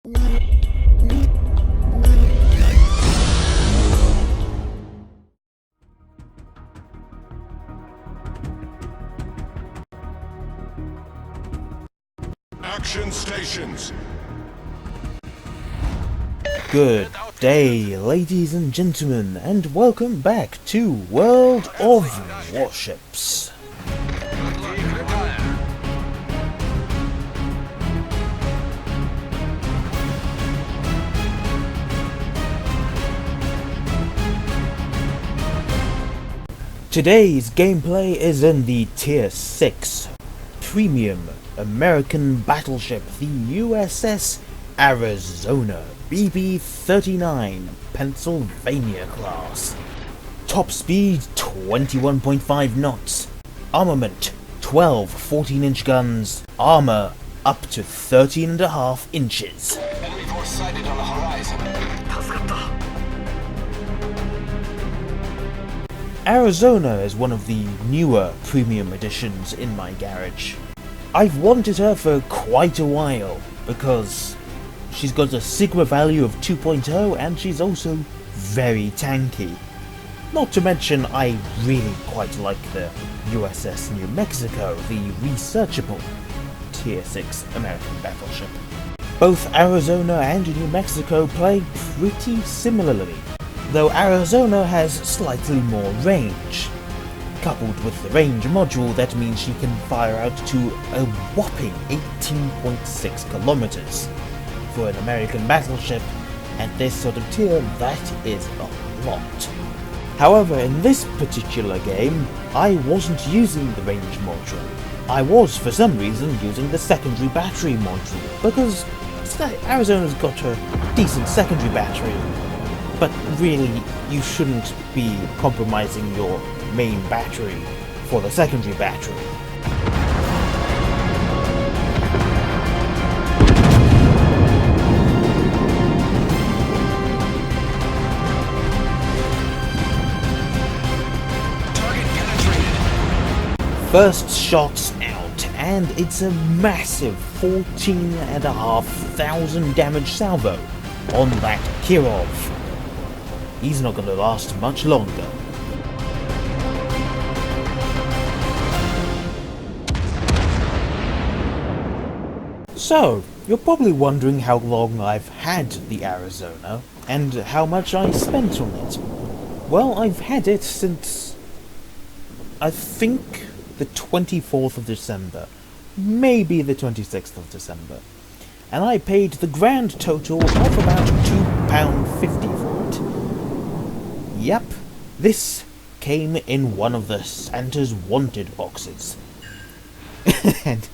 Action stations. Good day, ladies and gentlemen, and welcome back to World of Warships. Today's gameplay is in the Tier 6 Premium American battleship, the USS Arizona BB-39 Pennsylvania class. Top speed 21.5 knots. Armament 12 14-inch guns. Armor up to 13.5 inches. Enemy force sighted on the horizon. Arizona is one of the newer premium editions in my garage. I've wanted her for quite a while because she's got a Sigma value of 2.0 and she's also very tanky. Not to mention I really quite like the USS New Mexico, the researchable Tier 6 American battleship. Both Arizona and New Mexico play pretty similarly, though Arizona has slightly more range. Coupled with the range module, that means she can fire out to a whopping 18.6 kilometers. For an American battleship at this sort of tier, that is a lot. However, in this particular game, I wasn't using the range module. I was, for some reason, using the secondary battery module, because Arizona's got a decent secondary battery. But really, you shouldn't be compromising your main battery for the secondary battery. Target penetrated. First shot's out, and it's a massive 14,500 damage salvo on that Kirov. He's not going to last much longer. So, you're probably wondering how long I've had the Arizona, and how much I spent on it. Well, I've had it since, I think, the 24th of December. Maybe the 26th of December. And I paid the grand total of about £2.50 for it. Yep, this came in one of the Santa's Wanted boxes. And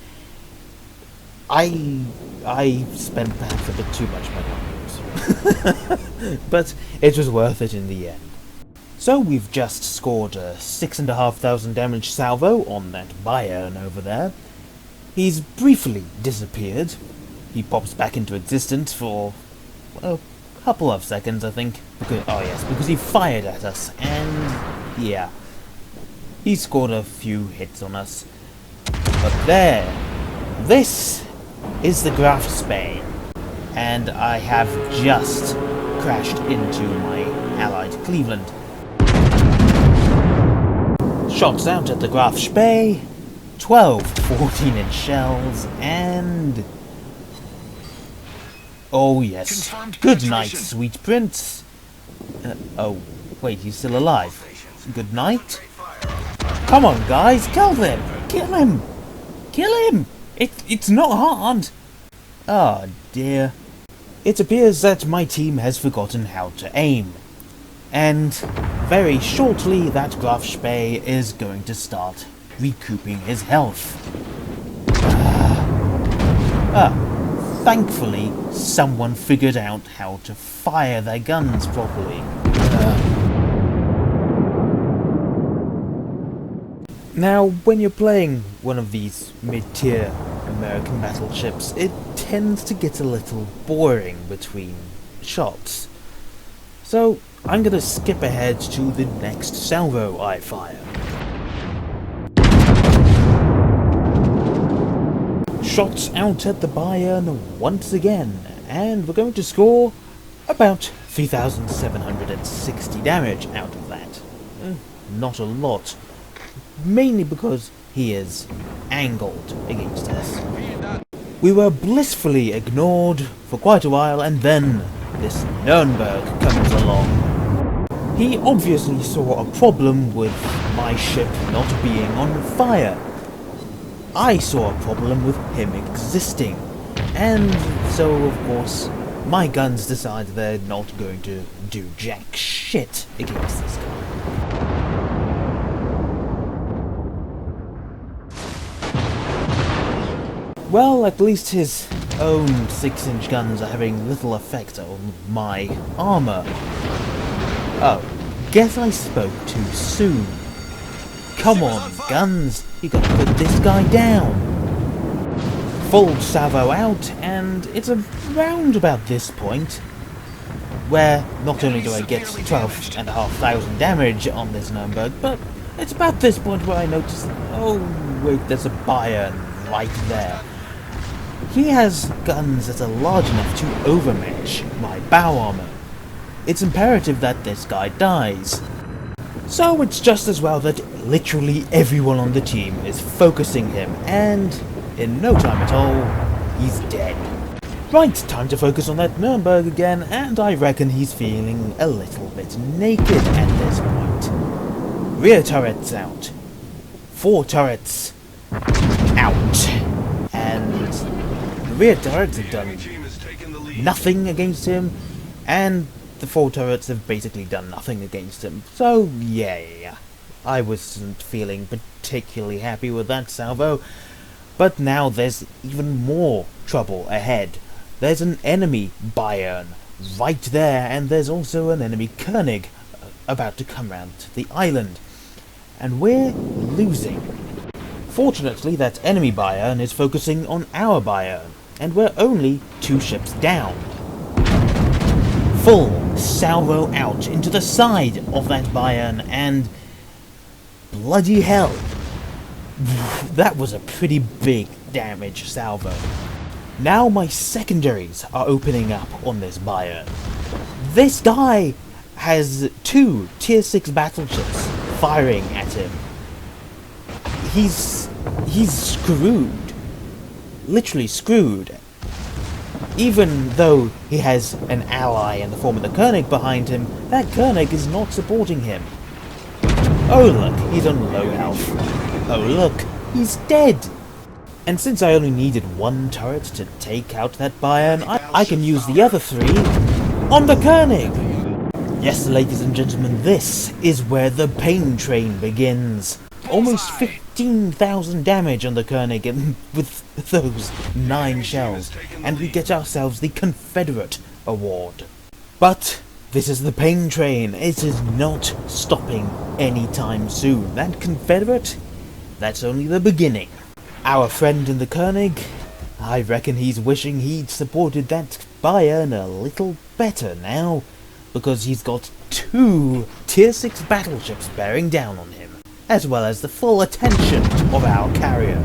I spent perhaps a bit too much money on those. But it was worth it in the end. So we've just scored a 6,500 damage salvo on that Bayern over there. He's briefly disappeared. He pops back into existence for, well, a couple of seconds, I think. Because he fired at us, and yeah, he scored a few hits on us. But there, this is the Graf Spee, and I have just crashed into my allied Cleveland. Shots out at the Graf Spee, 12 14-inch shells, and oh yes, good night, sweet prince. Oh, wait, he's still alive. Good night. Come on, guys, kill them! Kill him! Kill him! It's not hard! Oh dear. It appears that my team has forgotten how to aim. And very shortly, that Graf Spee is going to start recouping his health. Thankfully, someone figured out how to fire their guns properly. Now, when you're playing one of these mid-tier American battleships, it tends to get a little boring between shots. So, I'm gonna skip ahead to the next salvo I fire. Shots out at the Bayern once again, and we're going to score about 3,760 damage out of that. Not a lot, mainly because he is angled against us. We were blissfully ignored for quite a while, and then this Nürnberg comes along. He obviously saw a problem with my ship not being on fire. I saw a problem with him existing, and so of course my guns decided they're not going to do jack shit against this guy. Well, at least his own 6-inch guns are having little effect on my armor. Oh, guess I spoke too soon. Come on, guns, you gotta put this guy down. Full salvo out, and it's around about this point where not only do I get 12,500 damage on this Nürnberg, but it's about this point where I notice, oh wait, there's a Bayern right there. He has guns that are large enough to overmatch my bow armor. It's imperative that this guy dies. So it's just as well that literally everyone on the team is focusing him, and in no time at all, he's dead. Right, time to focus on that Nürnberg again, and I reckon he's feeling a little bit naked at this point. Rear turrets out. 4 turrets out. And the rear turrets have done nothing against him, and the 4 turrets have basically done nothing against him. So yeah, I wasn't feeling particularly happy with that salvo. But now there's even more trouble ahead. There's an enemy Bayern right there, and there's also an enemy König about to come round to the island. And we're losing. Fortunately, that enemy Bayern is focusing on our Bayern, and we're only 2 ships down. Full salvo out into the side of that Bayern, and bloody hell, that was a pretty big damage salvo. Now my secondaries are opening up on this Bayern. This guy has 2 tier 6 battleships firing at him. He's screwed. Literally screwed. Even though he has an ally in the form of the König behind him, that König is not supporting him. Oh look, he's on low health. Oh look, he's dead! And since I only needed 1 turret to take out that Bayern, I can use the other 3 on the König! Yes, ladies and gentlemen, this is where the pain train begins. Almost 15,000 damage on the König with those 9 shells, and we get ourselves the Confederate Award. But this is the pain train. It is not stopping anytime soon. That Confederate, that's only the beginning. Our friend in the König, I reckon he's wishing he'd supported that Bayern a little better now, because he's got 2 tier 6 battleships bearing down on him, as well as the full attention of our carrier.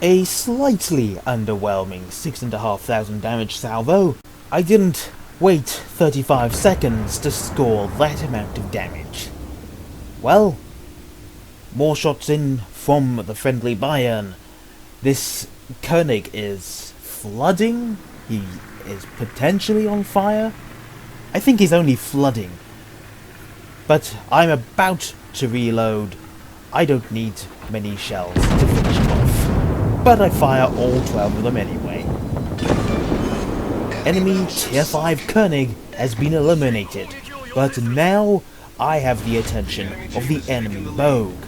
A slightly underwhelming 6,500 damage salvo. I didn't wait 35 seconds to score that amount of damage. Well, more shots in from the friendly Bayern. This König is flooding. He is potentially on fire. I think he's only flooding. But I'm about to reload. I don't need many shells to finish him off. But I fire all 12 of them anyway. Enemy tier 5 König has been eliminated. But now I have the attention of the enemy Vogue.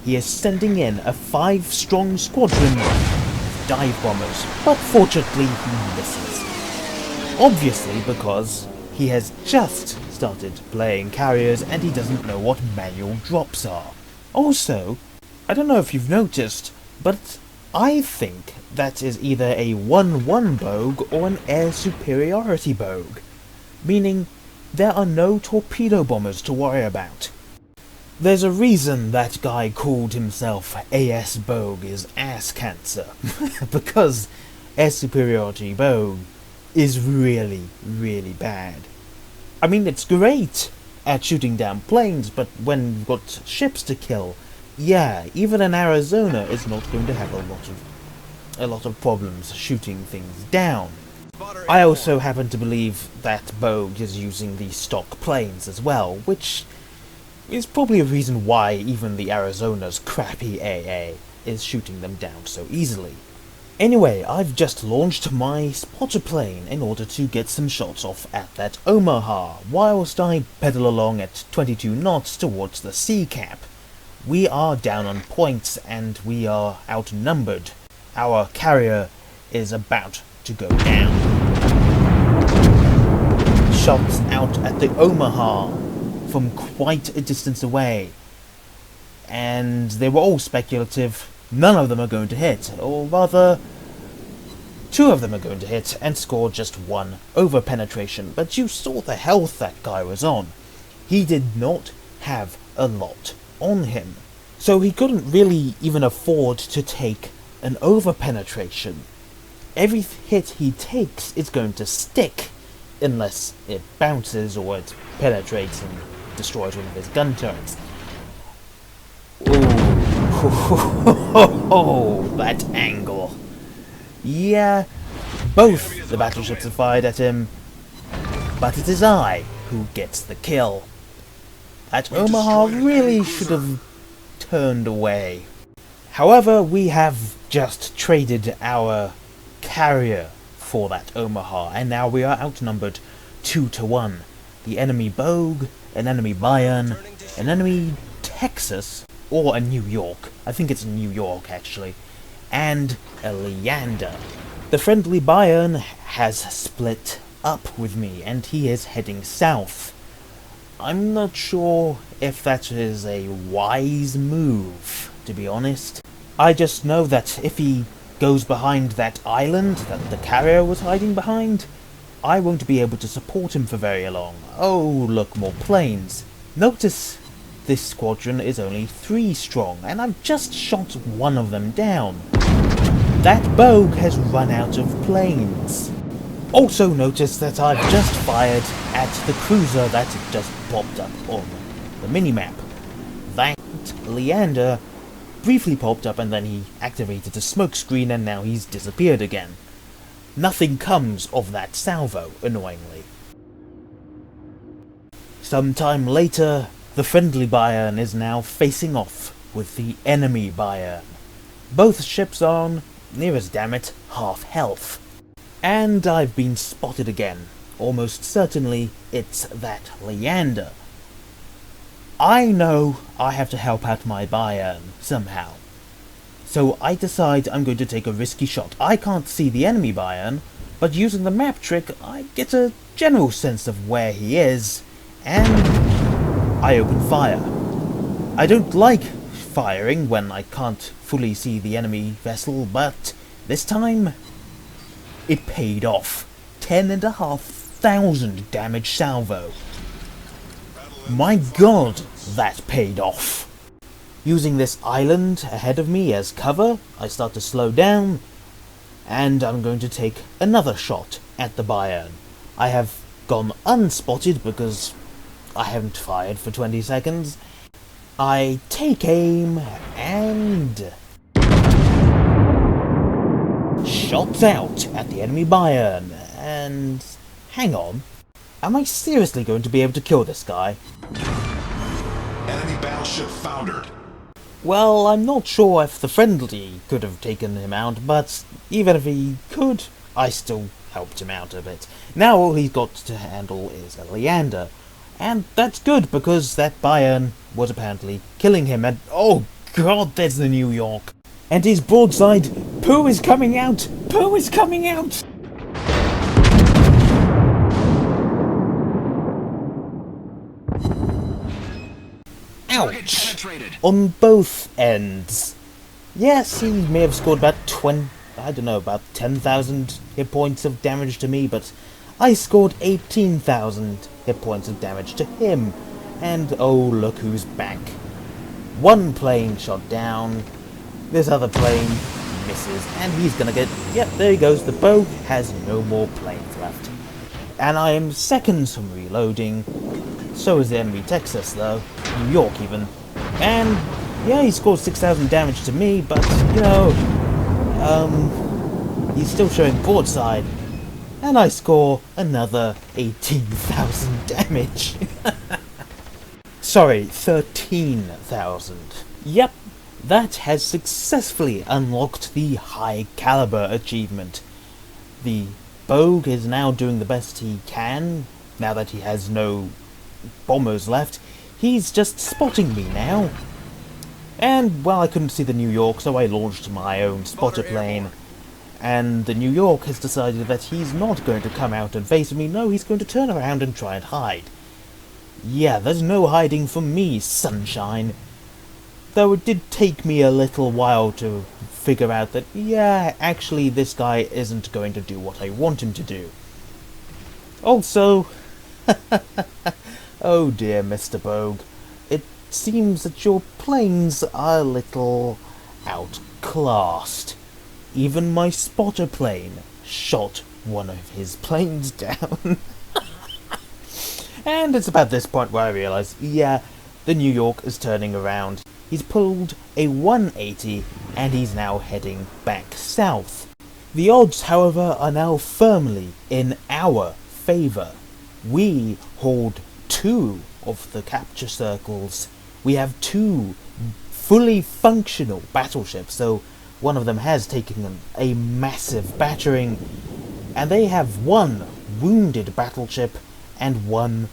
He is sending in a 5-strong squadron of dive bombers, but fortunately he misses. Obviously because he has just started playing carriers and he doesn't know what manual drops are. Also, I don't know if you've noticed, but I think that is either a 1-1 Vogue or an air superiority Vogue, meaning there are no torpedo bombers to worry about. There's a reason that guy called himself AS Bogue is ass cancer. Because air superiority Bogue is really, really bad. I mean, it's great at shooting down planes, but when you've got ships to kill, yeah, even an Arizona is not going to have a lot of problems shooting things down. I also happen to believe that Bogue is using the stock planes as well, which is probably a reason why even the Arizona's crappy AA is shooting them down so easily. Anyway, I've just launched my spotter plane in order to get some shots off at that Omaha, whilst I pedal along at 22 knots towards the sea cap. We are down on points and we are outnumbered. Our carrier is about to go down. Shots out at the Omaha from quite a distance away, and they were all speculative. None of them are going to hit, or rather, 2 of them are going to hit and score just 1 over penetration, but you saw the health that guy was on. He did not have a lot on him, so he couldn't really even afford to take an over penetration. Every hit he takes is going to stick, unless it bounces or it penetrates and destroys one of his gun turrets. Oh, that angle. Yeah, both the battleships have fired at him, but it is I who gets the kill. That Omaha really should have turned away. However, we have just traded our carrier for that Omaha, and now we are outnumbered 2-1. The enemy Bogue, an enemy Bayern, an enemy Texas, or a New York, I think it's New York actually, and a Leander. The friendly Bayern has split up with me, and he is heading south. I'm not sure if that is a wise move, to be honest. I just know that if he goes behind that island that the carrier was hiding behind, I won't be able to support him for very long. Oh, look, more planes. Notice this squadron is only 3 strong, and I've just shot 1 of them down. That Bogue has run out of planes. Also notice that I've just fired at the cruiser that just popped up on the minimap. That Leander briefly popped up and then he activated a smoke screen and now he's disappeared again. Nothing comes of that salvo, annoyingly. Sometime later, the friendly Bayern is now facing off with the enemy Bayern. Both ships are on, near as damn it, half health. And I've been spotted again. Almost certainly it's that Leander. I know I have to help out my Bayern somehow. So I decide I'm going to take a risky shot. I can't see the enemy Bayern, but using the map trick I get a general sense of where he is, and I open fire. I don't like firing when I can't fully see the enemy vessel, but this time it paid off. 10,500 damage salvo. My god, that paid off. Using this island ahead of me as cover, I start to slow down, and I'm going to take another shot at the Bayern. I have gone unspotted because I haven't fired for 20 seconds. I take aim, and shots out at the enemy Bayern, and hang on. Am I seriously going to be able to kill this guy? Enemy battleship foundered. Well, I'm not sure if the friendly could have taken him out, but even if he could, I still helped him out a bit. Now all he's got to handle is a Leander, and that's good because that Bayern was apparently killing him, and oh god, there's the New York. And his broadside, poo is coming out! Poo is coming out! Ouch! On both ends. Yes, he may have scored about 10,000 hit points of damage to me, but I scored 18,000 hit points of damage to him. And oh, look who's back. One plane shot down, this other plane misses, and he's gonna get, yep, there he goes, the Bogue has no more planes left. And I am seconds from reloading, so is the enemy Texas though, New York even. And yeah, he scored 6,000 damage to me, but you know, he's still showing broadside. And I score another 18,000 damage. Sorry, 13,000. Yep, that has successfully unlocked the high caliber achievement. The Bogue is now doing the best he can, now that he has no bombers left. He's just spotting me now. And, well, I couldn't see the New York, so I launched my own spotter plane. And the New York has decided that he's not going to come out and face me, no, he's going to turn around and try and hide. Yeah, there's no hiding from me, sunshine. Though it did take me a little while to figure out that, yeah, actually this guy isn't going to do what I want him to do. Also, oh dear, Mr. Bogue, it seems that your planes are a little outclassed. Even my spotter plane shot one of his planes down. And it's about this point where I realise, yeah, the New York is turning around. He's pulled a 180 and he's now heading back south. The odds, however, are now firmly in our favour. We hold 2 of the capture circles. We have 2 fully functional battleships, so one of them has taken a massive battering, and they have 1 wounded battleship and 1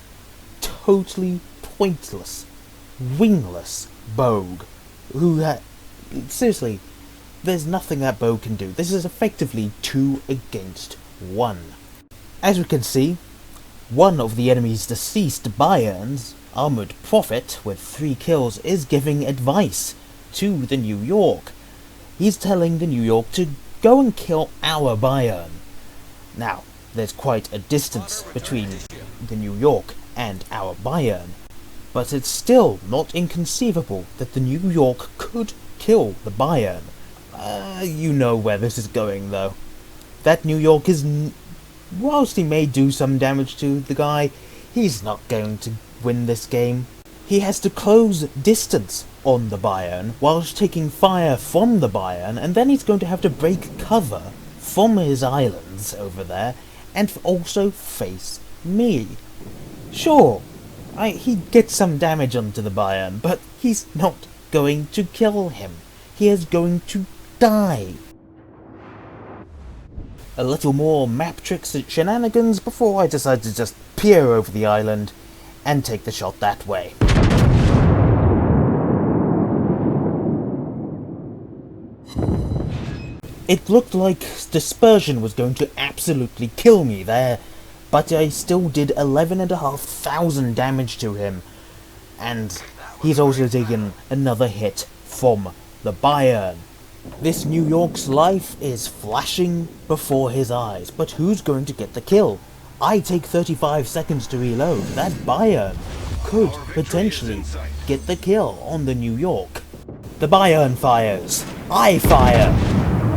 totally pointless, wingless Bogue, who seriously, there's nothing that Bogue can do. This is effectively 2 against 1. As we can see, one of the enemy's deceased Bayerns, Armoured Prophet, with 3 kills, is giving advice to the New York. He's telling the New York to go and kill our Bayern. Now, there's quite a distance between the New York and our Bayern, but it's still not inconceivable that the New York could kill the Bayern. You know where this is going, though. That New York is, whilst he may do some damage to the guy, he's not going to win this game. He has to close distance on the Bayern whilst taking fire from the Bayern, and then he's going to have to break cover from his islands over there and also face me. Sure, he'd get some damage onto the Bayern, but he's not going to kill him. He is going to die. A little more map tricks and shenanigans before I decide to just peer over the island and take the shot that way. It looked like dispersion was going to absolutely kill me there, but I still did 11,500 damage to him, and he's also taken another hit from the Bayern. This New York's life is flashing before his eyes, but who's going to get the kill? I take 35 seconds to reload. That Bayern could potentially get the kill on the New York. The Bayern fires. I fire.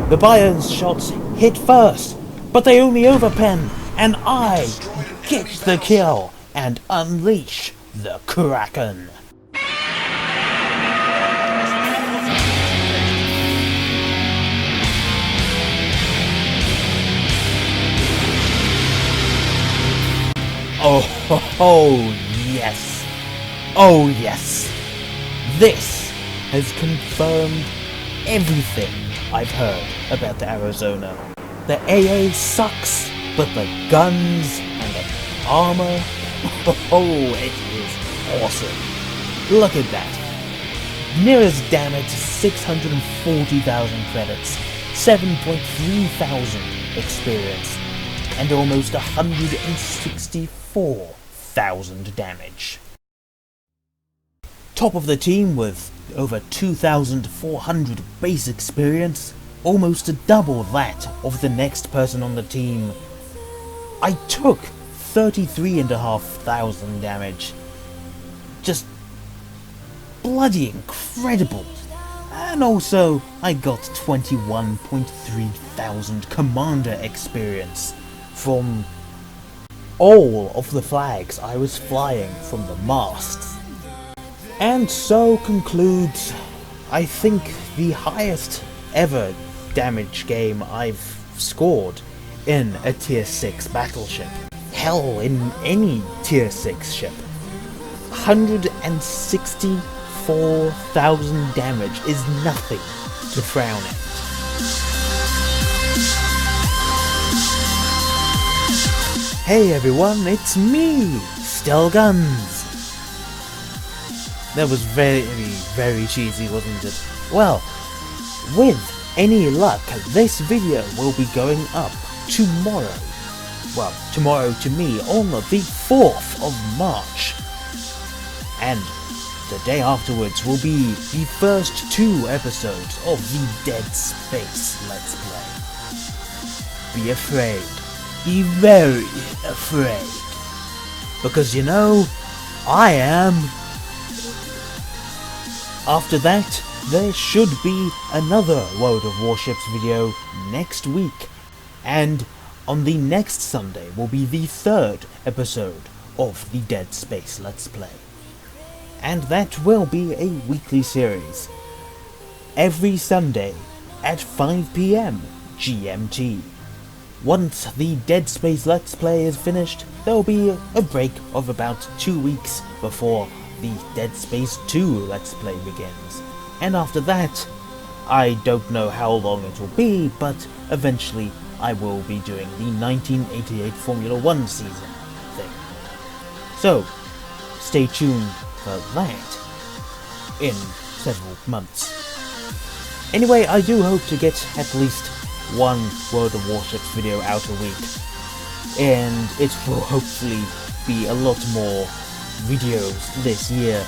The Bayern's shots hit first, but they only overpen, and I get the kill and unleash the Kraken. Oh, yes. Oh, yes. This has confirmed everything I've heard about the Arizona. The AA sucks, but the guns and the armor, oh, it is awesome. Look at that. Nearest damage 640,000 credits, 7.3 thousand experience, and almost 164,000 damage. Top of the team with over 2,400 base experience, almost double that of the next person on the team. I took 33,500 damage. Just bloody incredible. And also, I got 21.3 thousand commander experience from all of the flags I was flying from the masts. And so concludes, I think, the highest ever damage game I've scored in a tier 6 battleship. Hell, in any tier 6 ship. 164,000 damage is nothing to frown at. Hey everyone, it's me, Guns. That was very, very cheesy, wasn't it? Well, with any luck, this video will be going up tomorrow. Well, tomorrow to me, on the 4th of March. And the day afterwards will be the first 2 episodes of the Dead Space Let's Play. Be afraid. Be very afraid. Because you know, I am. After that, there should be another World of Warships video next week. And on the next Sunday will be the 3rd episode of the Dead Space Let's Play. And that will be a weekly series. Every Sunday at 5 PM GMT. Once the Dead Space Let's Play is finished, there will be a break of about 2 weeks before the Dead Space 2 Let's Play begins. And after that, I don't know how long it will be, but eventually I will be doing the 1988 Formula 1 season thing. So, stay tuned for that in several months. Anyway, I do hope to get at least one World of Warships video out a week, and it will hopefully be a lot more videos this year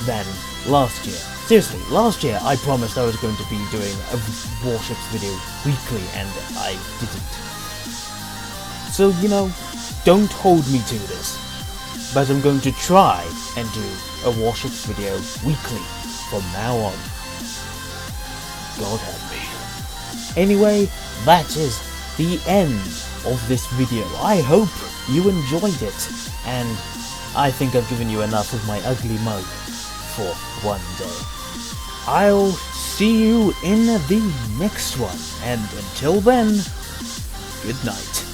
than last year. Seriously, last year I promised I was going to be doing a Warships video weekly, and I didn't. So, you know, don't hold me to this, but I'm going to try and do a Warships video weekly from now on. God help me. Anyway, that is the end of this video. I hope you enjoyed it, and I think I've given you enough of my ugly mug for one day. I'll see you in the next one, and until then, good night.